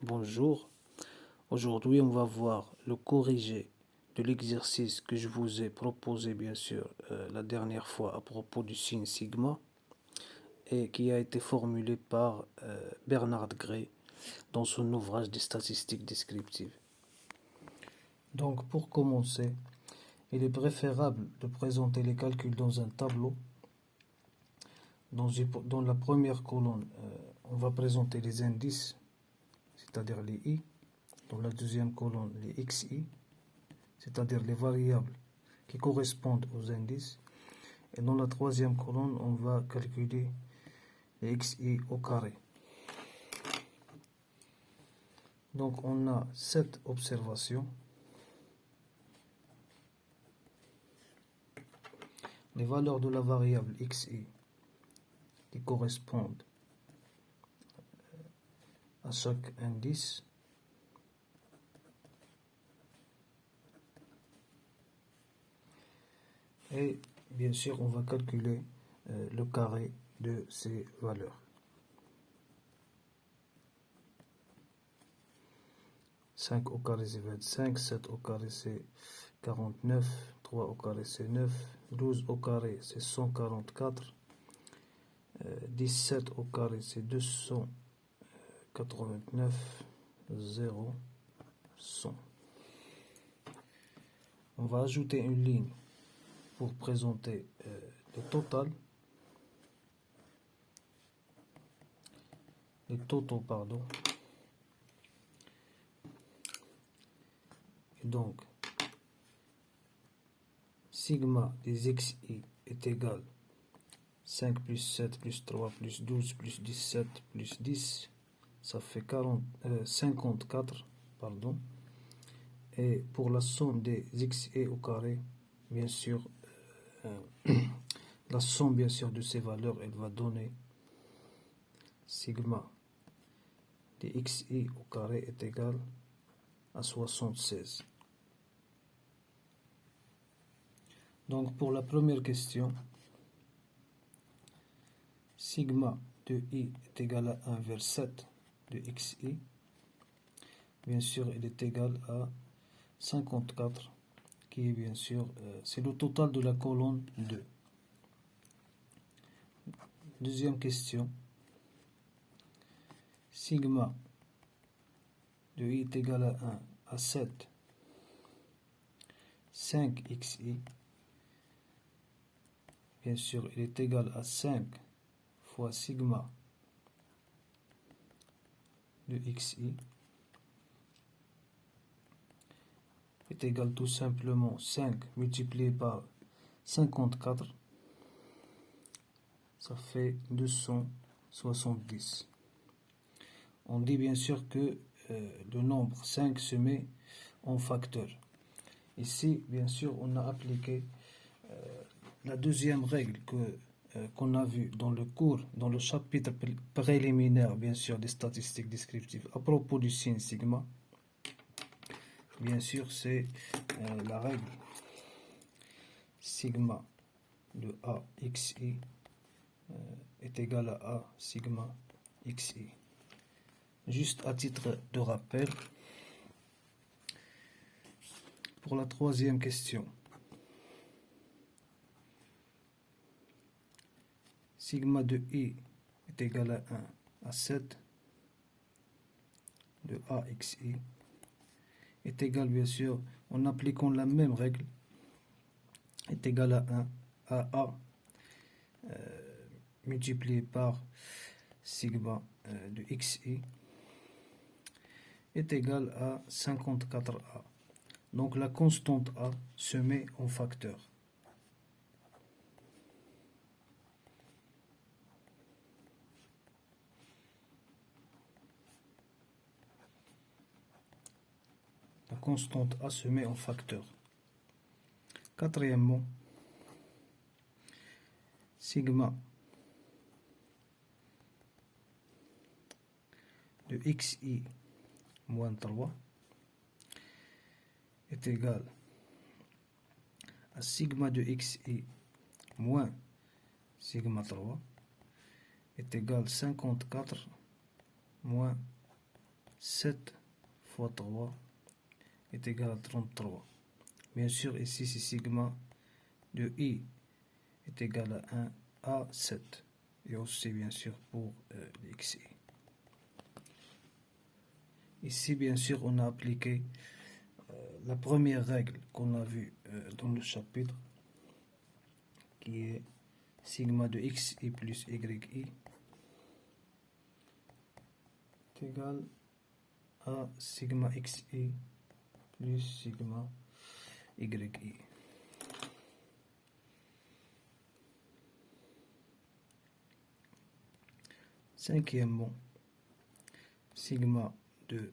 Bonjour, aujourd'hui on va voir le corrigé de l'exercice que je vous ai proposé bien sûr la dernière fois à propos du signe sigma et qui a été formulé par Bernard Gray dans son ouvrage des statistiques descriptives. Donc pour commencer, il est préférable de présenter les calculs dans un tableau. Dans la première colonne, on va présenter les indices, c'est-à-dire les i. Dans la deuxième colonne, les xi, c'est-à-dire les variables qui correspondent aux indices. Et dans la troisième colonne, on va calculer les xi au carré. Donc on a 7 observations. Les valeurs de la variable xi qui correspondent à chaque indice. Et bien sûr, on va calculer le carré de ces valeurs. 5 au carré c'est 25, 7 au carré c'est 49, 3 au carré c'est 9, 12 au carré c'est 144, 17 au carré c'est 289, 0, 100. On va ajouter une ligne pour présenter le total. Les totaux, pardon. Et donc, sigma des xi est égal 5 plus 7 plus 3 plus 12 plus 17 plus 10, ça fait 54, pardon. Et pour la somme des xi au carré, bien sûr, la somme bien sûr de ces valeurs, elle va donner sigma des xi au carré est égal à 76. Donc pour la première question, sigma de i est égal à 1 vers 7 de xi. Bien sûr, il est égal à 54, qui est bien sûr, c'est le total de la colonne 2. Deuxième question, sigma de i est égal à 1 à 7, 5xi. Bien sûr, il est égal à 5 fois sigma de xi est égal tout simplement 5 multiplié par 54, ça fait 270. On dit bien sûr que le nombre 5 se met en facteur. Ici, bien sûr, on a appliqué la deuxième règle qu'on a vue dans le cours, dans le chapitre préliminaire, bien sûr, des statistiques descriptives à propos du signe sigma. Bien sûr, c'est la règle sigma de a xi est égal à a sigma xi. Juste à titre de rappel, pour la troisième question, sigma de i est égal à 1 à 7 de a xi est égal, bien sûr, en appliquant la même règle, est égal à 1 à a multiplié par sigma de xi est égal à 54a. Donc la constante a se met en facteur. La constante a se met en facteur. Quatrièmement, sigma de xi moins 3 est égal à sigma de xi moins sigma 3 est égal à 54 moins 7 fois 3 est égal à 33. Bien sûr, ici, c'est sigma de I est égal à 1 à 7. Et aussi, bien sûr, pour l'XI. Ici, bien sûr, on a appliqué la première règle qu'on a vue dans le chapitre, qui est sigma de XI plus YI est égal à sigma XI plus sigma YI. Cinquièmement, sigma de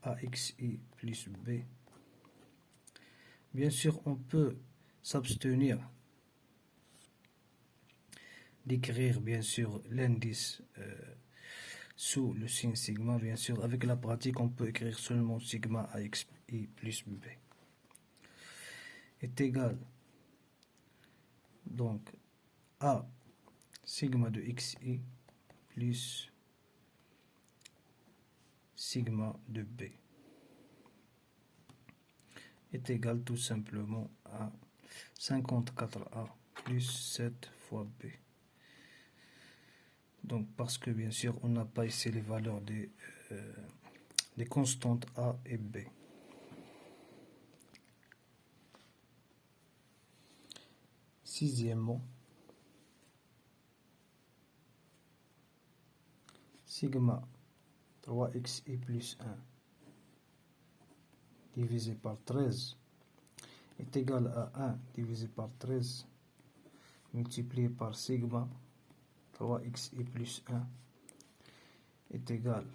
AXI plus B. Bien sûr, on peut s'abstenir d'écrire, bien sûr, l'indice sous le signe sigma. Bien sûr, avec la pratique, on peut écrire seulement sigma AXI plus B est égal donc à sigma de XI plus sigma de B est égal tout simplement à 54A plus 7 fois B. Donc parce que bien sûr on n'a pas ici les valeurs des constantes A et B. Sixièmement, sigma 3xi plus 1 divisé par 13 est égal à 1 divisé par 13 multiplié par sigma 3xi plus 1 est égal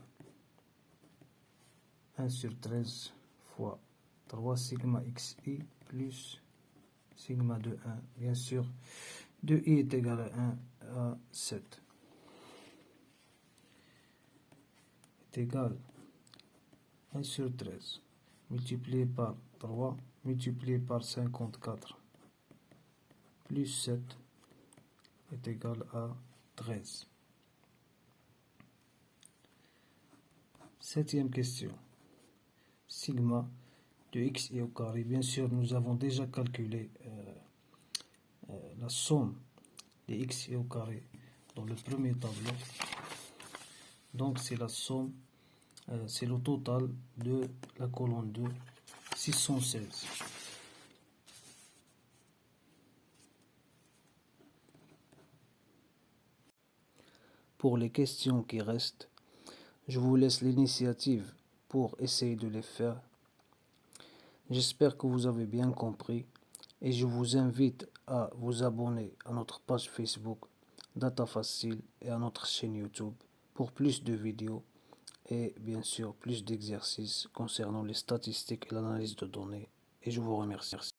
à 1 sur 13 fois 3 sigma xi plus sigma de 1. Bien sûr, 2i est égal à 1 à 7. Est égal à 1 sur 13 multiplié par 3 multiplié par 54 plus 7 est égal à 13. Septième question. Sigma de xi au carré. Bien sûr, nous avons déjà calculé la somme des xi au carré dans le premier tableau. Donc, c'est la somme, c'est le total de la colonne 2, 616. Pour les questions qui restent, je vous laisse l'initiative pour essayer de les faire. J'espère que vous avez bien compris et je vous invite à vous abonner à notre page Facebook Data Facile et à notre chaîne YouTube pour plus de vidéos et bien sûr plus d'exercices concernant les statistiques et l'analyse de données. Et je vous remercie.